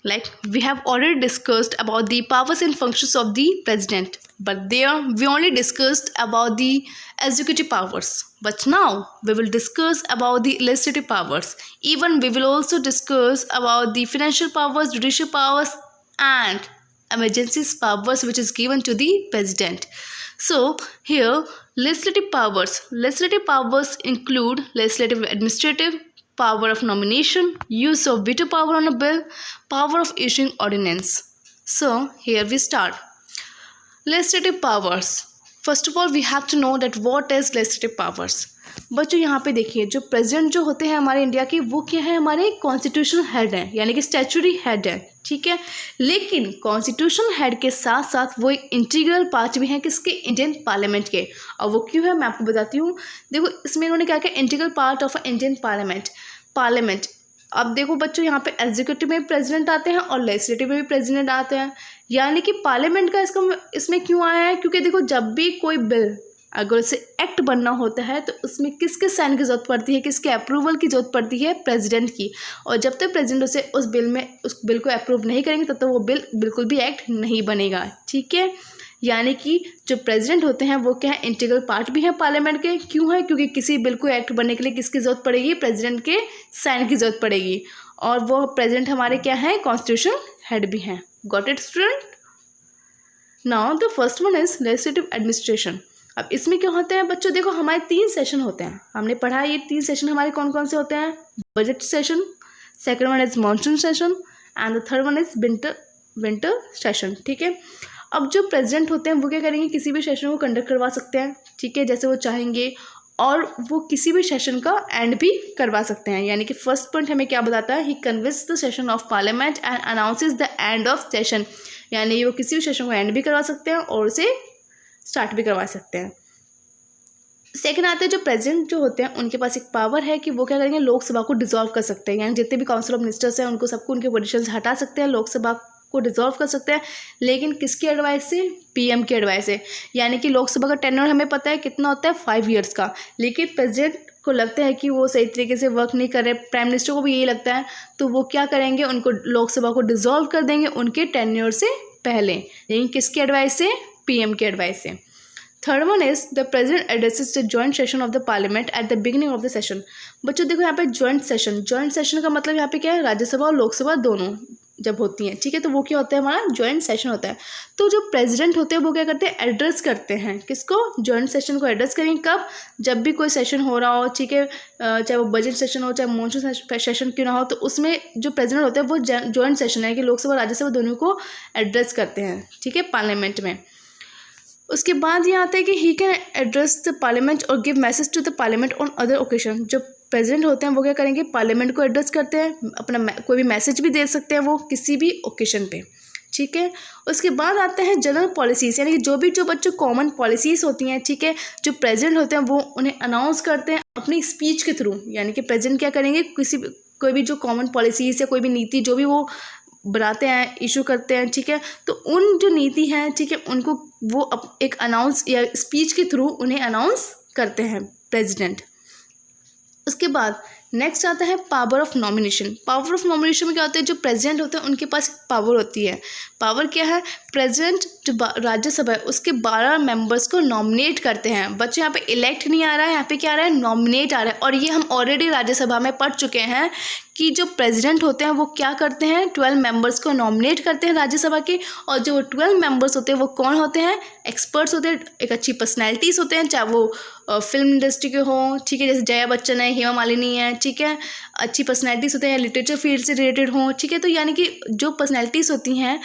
Like we have already discussed about the powers and functions of the president, but there we only discussed about the executive powers. But now we will discuss about the legislative powers. Even we will also discuss about the financial powers, judicial powers, and emergencies powers which is given to the president. So here legislative powers include legislative, administrative, power of nomination, use of veto power on a bill, power of issuing ordinance. So here we start. Legislative powers. First of all we have to know that what is legislative powers. बच्चों यहाँ पे देखिए, जो president जो होते हैं हमारे India के, वो क्या है, हमारे कॉन्स्टिट्यूशनल हेड है, यानी कि स्टैचुटरी हेड है, ठीक है। लेकिन कॉन्स्टिट्यूशनल हेड के साथ साथ वो एक इंटीग्रल पार्ट भी है किसके, इंडियन पार्लियामेंट के। और वो क्यों है मैं आपको बताती हूँ। देखो इसमें इन्होंने क्या किया, integral part of Indian parliament. अब देखो बच्चों यहाँ पे एग्जीक्यूटिव में प्रेसिडेंट आते हैं और लेजिस्लेटिव में भी प्रेसिडेंट आते हैं, यानी कि पार्लियामेंट का इसमें क्यों आया है, क्योंकि देखो जब भी कोई बिल अगर उसे एक्ट बनना होता है तो उसमें किसके साइन की ज़रूरत पड़ती है, किसके अप्रूवल की ज़रूरत पड़ती है, प्रेसिडेंट की। और जब तक प्रेसिडेंट उस बिल को अप्रूव नहीं करेंगे तब तक वो बिल बिल्कुल भी एक्ट नहीं बनेगा, ठीक है। यानी कि जो प्रेसिडेंट होते हैं वो क्या है, इंटीग्रल पार्ट भी है पार्लियामेंट के। क्यों है, क्योंकि किसी बिल को एक्ट बनने के लिए किसकी ज़रूरत पड़ेगी, प्रेसिडेंट के साइन की ज़रूरत पड़ेगी। और वो प्रेसिडेंट हमारे क्या है, कॉन्स्टिट्यूशनल हेड भी हैं। Got it student. Now the first one is legislative administration. अब इसमें क्या होता है बच्चों, देखो हमारे 3 सेशन होते हैं, हमने पढ़ा है ये 3 सेशन हमारे कौन कौन से होते हैं। Budget session, second one is monsoon session and the third one is winter session, ठीक है। अब जो प्रेसिडेंट होते हैं वो क्या करेंगे, किसी भी सेशन को कंडक्ट करवा सकते हैं, ठीक है, जैसे वो चाहेंगे। और वो किसी भी सेशन का एंड भी करवा सकते हैं। यानी कि फर्स्ट पॉइंट हमें क्या बताता है, he convenes the session of parliament and announces the end of session. यानी वो किसी भी सेशन को एंड भी करवा सकते हैं और उसे स्टार्ट भी करवा सकते हैं। सेकंड आते हैं जो प्रेसिडेंट जो होते हैं उनके पास एक पावर है कि वो क्या करेंगे, लोकसभा को डिसॉल्व कर सकते हैं। यानी जितने भी काउंसिल ऑफ मिनिस्टर्स हैं उनको सबको उनके पोजीशन से हटा सकते हैं, लोकसभा को डिसॉल्व कर सकते हैं। लेकिन किसकी एडवाइस से, पीएम की एडवाइस से। यानी कि लोकसभा का टेन्योर हमें पता है कितना होता है, 5 ईयर्स का। लेकिन प्रेसिडेंट को लगता है कि वो सही तरीके से वर्क नहीं कर रहे, प्राइम मिनिस्टर को भी यही लगता है, तो वो क्या करेंगे, उनको लोकसभा को डिसॉल्व कर देंगे उनके टेन्योर से पहले। लेकिन किसकी एडवाइस से, पीएम की एडवाइस से। Third one is the president addresses the joint session of the parliament at the beginning of the session. बच्चों देखो यहाँ पे जॉइंट सेशन का मतलब यहाँ पे क्या है, राज्यसभा और लोकसभा दोनों जब होती हैं, ठीक है, तो वो क्या होता है, हमारा जॉइंट सेशन होता है। तो जो प्रेसिडेंट होते हैं वो क्या करते हैं, एड्रेस करते हैं किसको, जॉइंट सेशन को एड्रेस करेंगे। कब, जब भी कोई सेशन हो रहा हो, ठीक है, चाहे वो बजट सेशन हो, चाहे मॉनसून सेशन क्यों ना हो, तो उसमें जो प्रेसिडेंट होते हैं वो जॉइंट सेशन है कि लोकसभा राज्यसभा दोनों को एड्रेस करते हैं, ठीक है, पार्लियामेंट में। उसके बाद ये आता है कि he can address the parliament और give message to the parliament on other occasion. जो प्रेसिडेंट होते हैं वो क्या करेंगे, पार्लियामेंट को एड्रेस करते हैं, अपना कोई भी मैसेज भी दे सकते हैं वो किसी भी ओकेजन पे, ठीक है। उसके बाद आते हैं जनरल पॉलिसीज़, यानी कि जो बच्चों कॉमन पॉलिसीज़ होती हैं, ठीक है, जो प्रेसिडेंट होते हैं वो उन्हें अनाउंस करते हैं अपनी स्पीच के थ्रू। यानी कि प्रेसिडेंट क्या करेंगे, कोई भी जो कॉमन पॉलिसीज़ या कोई भी नीति जो भी वो बनाते हैं, इशू करते हैं, ठीक है, तो उन जो नीति हैं, ठीक है, उनको वो एक अनाउंस या स्पीच के थ्रू उन्हें अनाउंस करते हैं प्रेसिडेंट। उसके बाद नेक्स्ट आता है power of nomination. Power of nomination में क्या होता है, जो प्रेसिडेंट होते हैं उनके पास पावर होती है। पावर क्या है, प्रेसिडेंट जो राज्यसभा है उसके 12 मेंबर्स को नॉमिनेट करते हैं। बच्चों यहाँ पे इलेक्ट नहीं आ रहा है, यहाँ पे क्या आ रहा है, नॉमिनेट आ रहा है। और ये हम ऑलरेडी राज्यसभा में पढ़ चुके हैं कि जो प्रेसिडेंट होते हैं वो क्या करते हैं, 12 मेंबर्स को नॉमिनेट करते हैं राज्यसभा के। और जो 12 मेंबर्स होते हैं वो कौन होते हैं, एक्सपर्ट्स होते हैं, एक अच्छी पर्सनैलिटीज़ होते हैं, चाहे वो फिल्म इंडस्ट्री के हों, ठीक है, जैसे जया बच्चन है, हेमा मालिनी है, ठीक है, अच्छी पर्सनैलिटीज़ होते हैं, लिटरेचर फील्ड से रिलेटेड हों, ठीक है। तो यानी कि जो पर्सनैलिटीज़ होती हैं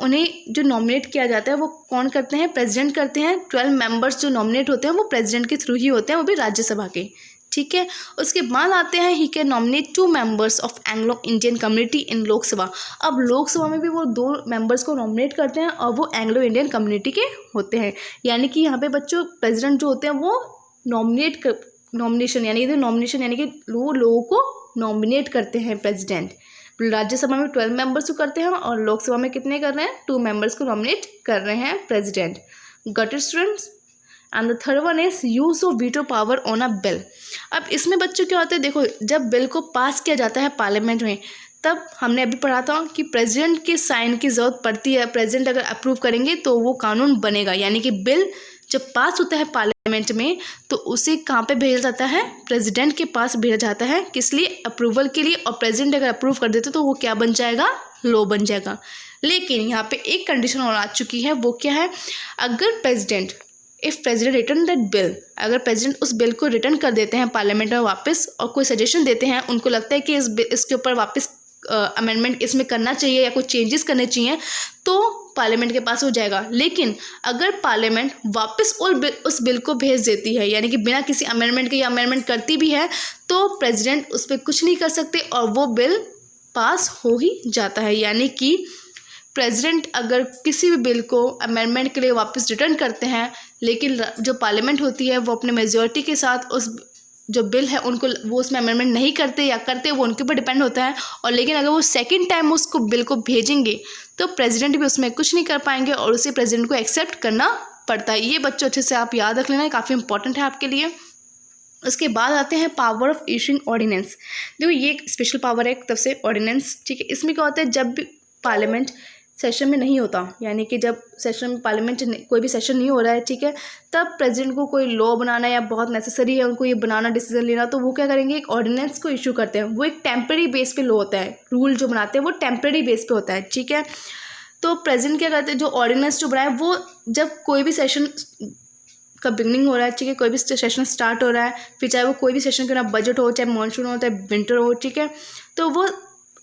उन्हें जो नॉमिनेट किया जाता है वो कौन करते हैं, प्रेसिडेंट करते हैं। 12 मेंबर्स जो नॉमिनेट होते हैं वो प्रेसिडेंट के थ्रू ही होते हैं, वो भी राज्यसभा के, ठीक है। उसके बाद आते हैं he can nominate 2 members of Anglo Indian community in Lok Sabha. अब लोकसभा में भी वो 2 मेंबर्स को नॉमिनेट करते हैं और वो एंग्लो इंडियन कम्युनिटी के होते हैं। यानी कि यहाँ पे बच्चों प्रेसिडेंट जो होते हैं वो नॉमिनेशन यानी कि वो लोगों को नॉमिनेट करते हैं प्रेसिडेंट। राज्यसभा में 12 मेंबर्स को करते हैं और लोकसभा में कितने कर रहे हैं, 2 मेंबर्स को नॉमिनेट कर रहे हैं president. Got it students. And the third one is use of veto power on a bill. अब इसमें बच्चों क्या होता है, देखो जब बिल को पास किया जाता है पार्लियामेंट में तब हमने अभी पढ़ा था कि प्रेसिडेंट के साइन की ज़रूरत पड़ती है, प्रेसिडेंट अगर अप्रूव करेंगे तो वो कानून बनेगा, यानी कि बिल जब पास होता है पार्लियामेंट में तो उसे कहाँ पे भेजा जाता है, प्रेसिडेंट के पास भेजा जाता है, किस लिए, अप्रूवल के लिए। और प्रेसिडेंट अगर अप्रूव कर देते तो वो क्या बन जाएगा, लॉ बन जाएगा। लेकिन यहाँ पे एक कंडीशन और आ चुकी है, वो क्या है, अगर president if president return that bill, अगर प्रेसिडेंट उस बिल को रिटर्न कर देते हैं पार्लियामेंट में वापस और कोई सजेशन देते हैं, उनको लगता है कि इसके ऊपर वापस अमेंडमेंट इसमें करना चाहिए या कुछ चेंजेस करने चाहिए, तो पार्लियामेंट के पास हो जाएगा। लेकिन अगर पार्लियामेंट वापस उस बिल को भेज देती है, यानी कि बिना किसी अमेंडमेंट के या अमेंडमेंट करती भी है, तो प्रेसिडेंट उस पर कुछ नहीं कर सकते और वो बिल पास हो ही जाता है। यानी कि प्रेसिडेंट अगर किसी भी बिल को अमेंडमेंट के लिए वापस रिटर्न करते हैं, लेकिन जो पार्लियामेंट होती है वो अपने मेजॉरिटी के साथ उस जो बिल है उनको वो उसमें अमेंडमेंट नहीं करते या करते, वो उनके ऊपर डिपेंड होता है। और लेकिन अगर वो सेकंड टाइम उसको बिल को भेजेंगे तो प्रेसिडेंट भी उसमें कुछ नहीं कर पाएंगे और उसे प्रेसिडेंट को एक्सेप्ट करना पड़ता है। ये बच्चों अच्छे से आप याद रख लेना, काफ़ी इंपॉर्टेंट है आपके लिए। उसके बाद आते हैं पावर ऑफ इशूइंग ऑर्डिनेंस। देखो ये एक स्पेशल पावर है एक तरफ से ऑर्डिनेंस, ठीक है। इसमें क्या होता है, जब भी पार्लियामेंट सेशन में नहीं होता, यानी कि जब सेशन में पार्लियामेंट कोई भी सेशन नहीं हो रहा है, ठीक है, तब प्रेसिडेंट को कोई लॉ बनाना या बहुत नेसेसरी है उनको ये बनाना, डिसीजन लेना, तो वो क्या करेंगे, एक ऑर्डिनेंस को इशू करते हैं। वो एक टेम्प्रेरी बेस पे लॉ होता है, रूल जो बनाते हैं वो टेम्प्रेरी बेस पे होता है, ठीक है। तो प्रेसिडेंट क्या करते हैं, जो ऑर्डिनेंस जो बनाए वो जब कोई भी सेशन का बिगनिंग हो रहा है, ठीक है, कोई भी सेशन स्टार्ट हो रहा है, फिर चाहे वो कोई भी सेशन क्यों ना, बजट हो, चाहे मानसून हो, चाहे विंटर हो, ठीक है, तो वो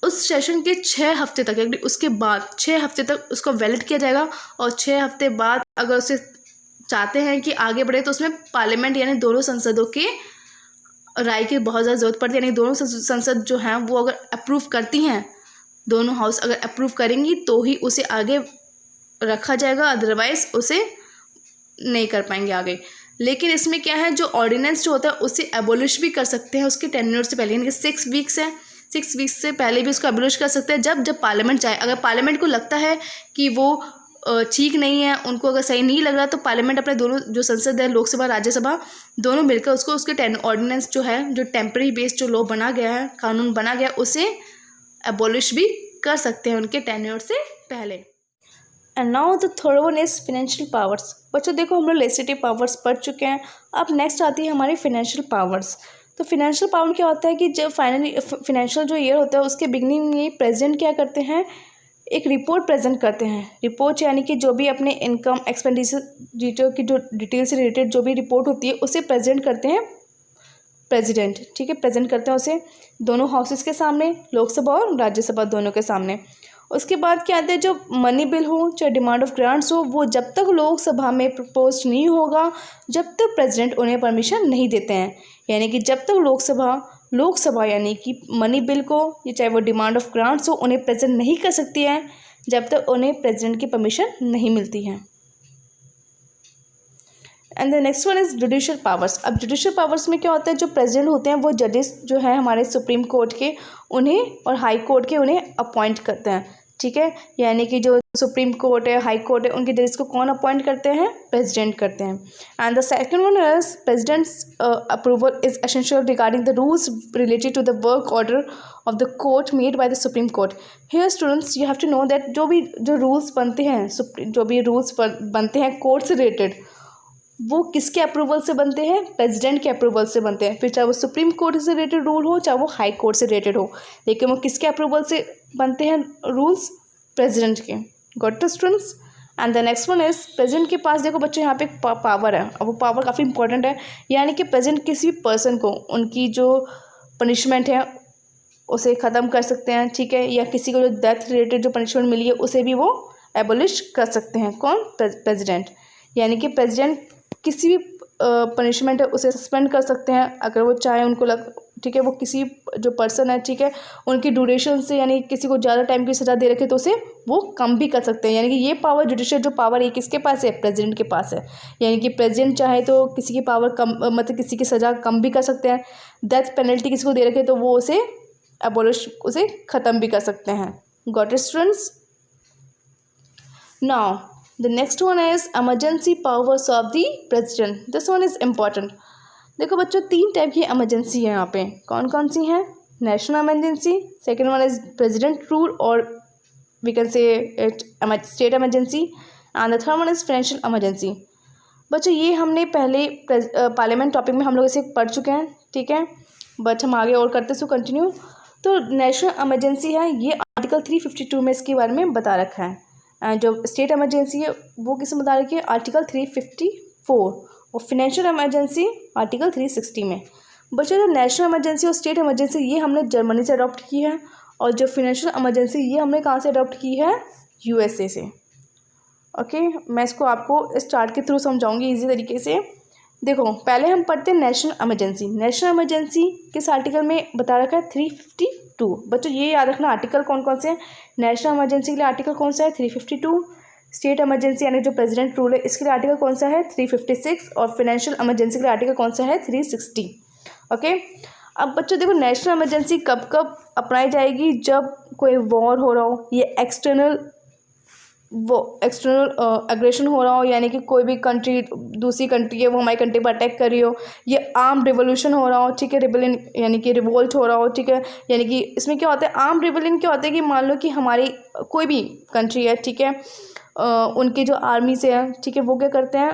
उस सेशन के 6 हफ्ते तक, यानी उसके बाद 6 हफ्ते तक उसको वैलिड किया जाएगा। और 6 हफ्ते बाद अगर उसे चाहते हैं कि आगे बढ़े तो उसमें पार्लियामेंट यानी दोनों संसदों के राय की बहुत ज़्यादा ज़रूरत पड़ती है, यानी दोनों संसद जो हैं वो अगर अप्रूव करती हैं, दोनों हाउस अगर अप्रूव करेंगी तो ही उसे आगे रखा जाएगा, अदरवाइज उसे नहीं कर पाएंगे आगे। लेकिन इसमें क्या है, जो ऑर्डिनेंस जो होता है उसे एबोलिश भी कर सकते हैं उसके टेन्योर से पहले, यानी कि 6 वीक्स है, 6 वीक्स से पहले भी उसको एबोलिश कर सकते हैं जब पार्लियामेंट चाहे। अगर पार्लियामेंट को लगता है कि वो ठीक नहीं है, उनको अगर सही नहीं लग रहा, तो पार्लियामेंट अपने दोनों जो संसद है, लोकसभा राज्यसभा, दोनों मिलकर उसको उसके ऑर्डिनेंस जो है, जो टेम्पररी बेस्ड जो लॉ बना गया है, कानून बना गया, उसे एबोलिश भी कर सकते हैं उनके टेन्योर से पहले। And now the third one is financial powers. बच्चों देखो हम लोग लेजिस्लेटिव पावर्स पढ़ चुके हैं, अब नेक्स्ट आती है हमारी फाइनेंशियल पावर्स। तो फाइनेंशियल पावर क्या होता है कि जब फाइनेंशियल जो ईयर होता है उसके बिगनिंग में प्रेसिडेंट क्या करते हैं, एक रिपोर्ट प्रेजेंट करते हैं। रिपोर्ट यानी कि जो भी अपने इनकम एक्सपेंडिचर की जो डिटेल से रिलेटेड जो भी रिपोर्ट होती है उसे प्रेजेंट करते हैं प्रेसिडेंट, ठीक है, प्रेजेंट करते हैं उसे दोनों हाउसेस के सामने, लोकसभा और राज्यसभा दोनों के सामने। उसके बाद क्या आता है, जो मनी बिल हो चाहे डिमांड ऑफ ग्रांट्स हो, वो जब तक लोकसभा में प्रपोज नहीं होगा जब तक प्रेसिडेंट उन्हें परमिशन नहीं देते हैं। यानी कि जब तक लोकसभा यानी कि मनी बिल को या चाहे वो डिमांड ऑफ ग्रांट्स हो उन्हें प्रेजेंट नहीं कर सकती है जब तक उन्हें प्रेसिडेंट की परमिशन नहीं मिलती है। And the next one is judicial powers. अब जुडिशियल पावर्स में क्या होता है, जो प्रेसिडेंट होते हैं वो जजेस जो है हमारे सुप्रीम कोर्ट के उन्हें और हाई कोर्ट के उन्हें अपॉइंट करते हैं, ठीक है। यानी कि जो सुप्रीम कोर्ट है, हाई कोर्ट है, उनके जजेस को कौन अपॉइंट करते हैं, प्रेसिडेंट करते हैं। And the second one is president's approval is essential regarding the rules related to the work order of the court made by the supreme court. Here students you have to know that जो rules बनते हैं, जो भी rules बनते हैं court से related, वो किसके अप्रूवल से बनते हैं, प्रेसिडेंट के अप्रूवल से बनते हैं। फिर चाहे वो सुप्रीम कोर्ट से रिलेटेड रूल हो चाहे वो हाई कोर्ट से रिलेटेड हो, लेकिन वो किसके अप्रूवल से बनते हैं रूल्स, प्रेसिडेंट के। Got it students. And the next one is president के पास देखो बच्चों यहाँ पे एक पावर है, और वो पावर काफ़ी इंपॉर्टेंट है। यानी कि प्रेसिडेंट किसी भी पर्सन को उनकी जो पनिशमेंट है उसे ख़त्म कर सकते हैं, ठीक है, या किसी को जो डेथ रिलेटेड जो पनिशमेंट मिली है उसे भी वो एबोलिश कर सकते हैं। कौन, प्रेसिडेंट। यानी कि प्रेसिडेंट किसी भी पनिशमेंट है उसे सस्पेंड कर सकते हैं अगर वो चाहे, उनको ठीक है, वो किसी जो पर्सन है, ठीक है, उनकी ड्यूरेशन से यानी किसी को ज़्यादा टाइम की सज़ा दे रखे तो उसे वो कम भी कर सकते हैं। यानी कि ये पावर, जुडिशियल जो पावर है किसके पास है, प्रेसिडेंट के पास है। यानी कि प्रेसिडेंट चाहे तो किसी की पावर कम, मतलब किसी की सज़ा कम भी कर सकते हैं। डेथ पेनल्टी किसी को दे रखे तो वो उसे एबोलिश, उसे ख़त्म भी कर सकते हैं। Got it students. Now the next one is emergency powers of the president. This one is important. देखो बच्चों 3 टाइप की इमरजेंसी है यहाँ पे, कौन कौन सी हैं, national emergency, second one is president rule or we can say it state emergency, and the third one is financial emergency. बच्चों ये हमने पहले पार्लियामेंट टॉपिक में हम लोग इसे पढ़ चुके हैं, ठीक है, बट हम आगे और करते सो कंटिन्यू। तो नेशनल इमरजेंसी है, ये आर्टिकल 352 में इसके बारे में बता रखा है, एंड जो स्टेट इमरजेंसी है वो किस में बता रखी है, आर्टिकल 354, और फिनेंशियल इमरजेंसी आर्टिकल 360 में। बच्चों जो नेशनल इमरजेंसी और स्टेट इमरजेंसी ये हमने जर्मनी से अडॉप्ट की है, और जो फिनेंशियल इमरजेंसी ये हमने कहाँ से अडॉप्ट की है, यूएसए से। ओके, मैं इसको आपको इस चार्ट के थ्रू समझाऊंगी इजी तरीके से। देखो पहले हम पढ़ते हैं नेशनल इमरजेंसी। नेशनल इमरजेंसी किस आर्टिकल में बता रखा है, 352। बच्चों ये याद रखना आर्टिकल कौन कौन से हैं। नेशनल इमरजेंसी के लिए आर्टिकल कौन सा है, 352। स्टेट इमरजेंसी यानी जो प्रेसिडेंट रूल है इसके लिए आर्टिकल कौन सा है, 356, और फाइनेंशियल इमरजेंसी के लिए आर्टिकल कौन सा है, 360। ओके, अब बच्चों देखो नेशनल इमरजेंसी कब कब अपनाई जाएगी, जब कोई वॉर हो रहा हो, ये एक्सटर्नल एग्रेशन हो रहा हो, यानी कि कोई भी कंट्री दूसरी कंट्री है वो हमारी कंट्री पर अटैक कर रही हो, ये आर्म रिवोल्यूशन हो रहा हो, ठीक है, रिबेलियन यानी कि रिवोल्ट हो रहा हो, ठीक है, यानी कि इसमें क्या होता है, आर्म रिबेलियन क्या होता है कि मान लो कि हमारी कोई भी कंट्री है, ठीक है, उनकी जो आर्मी से है, ठीक है, वो क्या करते हैं,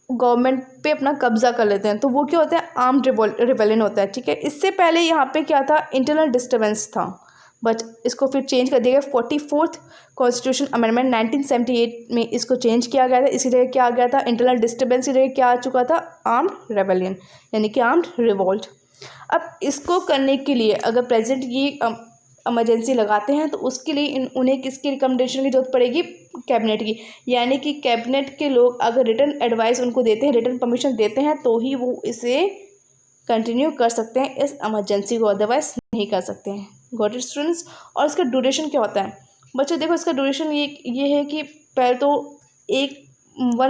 गवर्नमेंट पे अपना कब्जा कर लेते हैं, तो वो क्या होता है, आर्म्ड रिबेलियन होता है, ठीक है। इससे पहले यहाँ पे क्या था, इंटरनल डिस्टर्बेंस था, बट इसको फिर चेंज कर दिया गया 44th कॉन्स्टिट्यूशन अमेंडमेंट 1978 में इसको चेंज किया गया था। इसी जगह क्या आ गया था, इंटरनल डिस्टर्बेंस की जगह क्या आ चुका था, आर्म्ड रेबेलियन यानी कि आर्म्ड रिवोल्ट। अब इसको करने के लिए अगर प्रेसिडेंट ये इमरजेंसी लगाते हैं तो उसके लिए उन्हें किसकी रिकमेंडेशन की जरूरत पड़ेगी, कैबिनेट की, यानी कि कैबिनेट के लोग अगर रिटर्न एडवाइस उनको देते हैं, रिटर्न परमिशन देते हैं, तो ही वो इसे कंटिन्यू कर सकते हैं इस इमरजेंसी को, अदरवाइज नहीं कर सकते हैं। Got it students. और इसका ड्यूरेशन क्या होता है बच्चों, देखो इसका ड्यूरेशन ये है कि पहले तो 1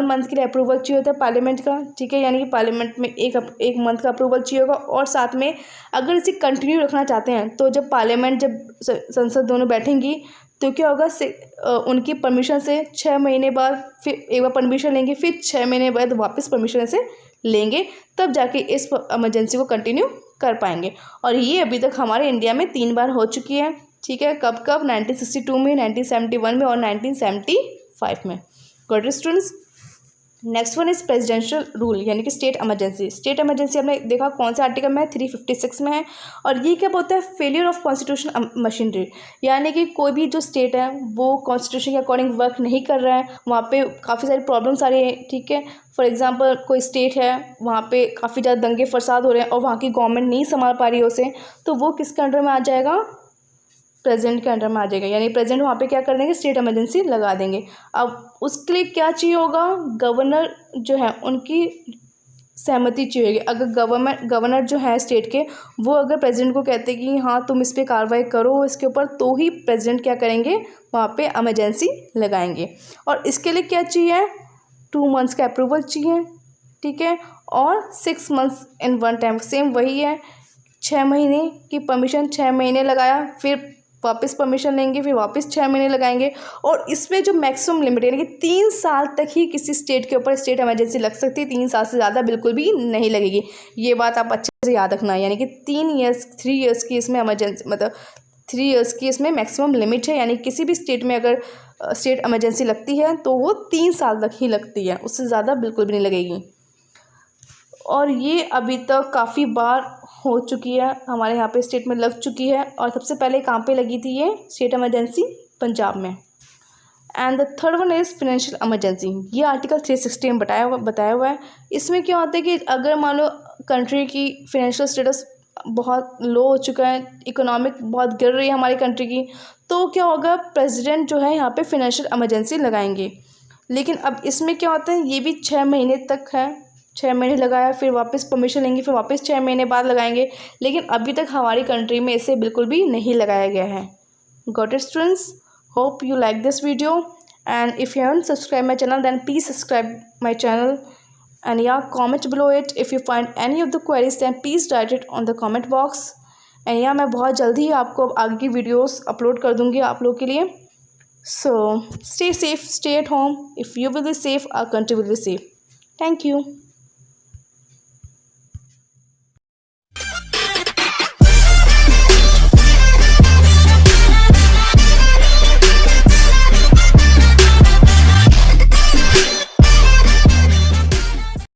मंथ के लिए अप्रूवल चाहिए होता है पार्लियामेंट का, ठीक है, यानी कि पार्लियामेंट में एक मंथ का अप्रूवल चाहिए होगा, और साथ में अगर इसे कंटिन्यू रखना चाहते हैं तो जब पार्लियामेंट जब संसद दोनों बैठेंगी तो क्या होगा, उनकी परमिशन से 6 महीने बाद फिर एक बार परमिशन लेंगे, फिर 6 महीने बाद वापस परमिशन से लेंगे, तब जाके इस इमरजेंसी को कंटिन्यू कर पाएंगे। और ये अभी तक हमारे इंडिया में 3 बार हो चुकी है, ठीक है, कब कब, 1962 में, 1971 में और 1975 में। Got it students. Next one is presidential rule यानी कि स्टेट इमरजेंसी। स्टेट इमरजेंसी हमने देखा कौन सा आर्टिकल में है, 356 में है, और ये क्या बोलता है, फेलियर ऑफ कॉन्स्टिट्यूशन मशीनरी, यानी कि कोई भी जो स्टेट है वो कॉन्स्टिट्यूशन के अकॉर्डिंग वर्क नहीं कर रहा है, वहाँ पे काफ़ी सारी प्रॉब्लम्स आ रही है, ठीक है। फॉर एग्जांपल कोई स्टेट है वहाँ पे काफ़ी ज़्यादा दंगे फसाद हो रहे हैं और वहाँ की गवर्नमेंट नहीं संभाल पा रही है उसे, तो वो किसके अंडर में आ जाएगा, प्रेसिडेंट के अंडर में आ जाएगा, यानी प्रेसिडेंट वहाँ पे क्या कर देंगे, स्टेट इमरजेंसी लगा देंगे। अब उसके लिए क्या चाहिए होगा, गवर्नर जो है उनकी सहमति चाहिए होगी। अगर गवर्नर जो है स्टेट के वो अगर प्रेसिडेंट को कहते हैं कि हाँ तुम इस पर कार्रवाई करो इसके ऊपर, तो ही प्रेसिडेंट क्या करेंगे, वहाँ पे इमरजेंसी लगाएंगे। और इसके लिए क्या चाहिए, 2 मंथ्स का अप्रूवल चाहिए, ठीक है, और 6 months in one time, same वही है, 6 महीने की परमिशन, 6 महीने लगाया, फिर वापस परमिशन लेंगे, फिर वापस 6 महीने लगाएंगे। और इसमें जो मैक्सिमम लिमिट यानी कि 3 साल तक ही किसी स्टेट के ऊपर स्टेट इमरजेंसी लग सकती है, 3 साल से ज़्यादा बिल्कुल भी नहीं लगेगी। ये बात आप अच्छे से याद रखना, यानी कि 3 ईयर्स की इसमें इमरजेंसी, मतलब 3 ईयर्स की इसमें मैक्सिमम लिमिट है, यानी किसी भी स्टेट में अगर स्टेट इमरजेंसी लगती है तो वो 3 साल तक ही लगती है, उससे ज़्यादा बिल्कुल भी नहीं लगेगी। और ये अभी तक काफ़ी बार हो चुकी है, हमारे यहाँ पे स्टेट में लग चुकी है। और सबसे पहले कहाँ पे लगी थी ये स्टेट इमरजेंसी, पंजाब में। And the third one is financial emergency, ये आर्टिकल 360 में बताया हुआ है। इसमें क्या होता है कि अगर मान लो कंट्री की फाइनेंशियल स्टेटस बहुत लो हो चुका है, इकोनॉमिक बहुत गिर रही है हमारी कंट्री की, तो क्या होगा, प्रेसिडेंट जो है यहाँ पे फाइनेंशियल इमरजेंसी लगाएंगे। लेकिन अब इसमें क्या होता है, ये भी 6 महीने तक है, 6 महीने लगाया, फिर वापस परमिशन लेंगे, फिर वापस 6 महीने बाद लगाएंगे। लेकिन अभी तक हमारी कंट्री में इसे बिल्कुल भी नहीं लगाया गया है। Got it students, hope you like this video, and if you haven't subscribe my channel then please subscribe my channel, and या comment below it if you find any of the queries then please write it on the comment box. And या मैं बहुत जल्दी ही आपको आगे की videos upload कर दूँगी आप लोग के लिए। So stay safe, stay at home, if you will be safe our country will be safe. Thank you.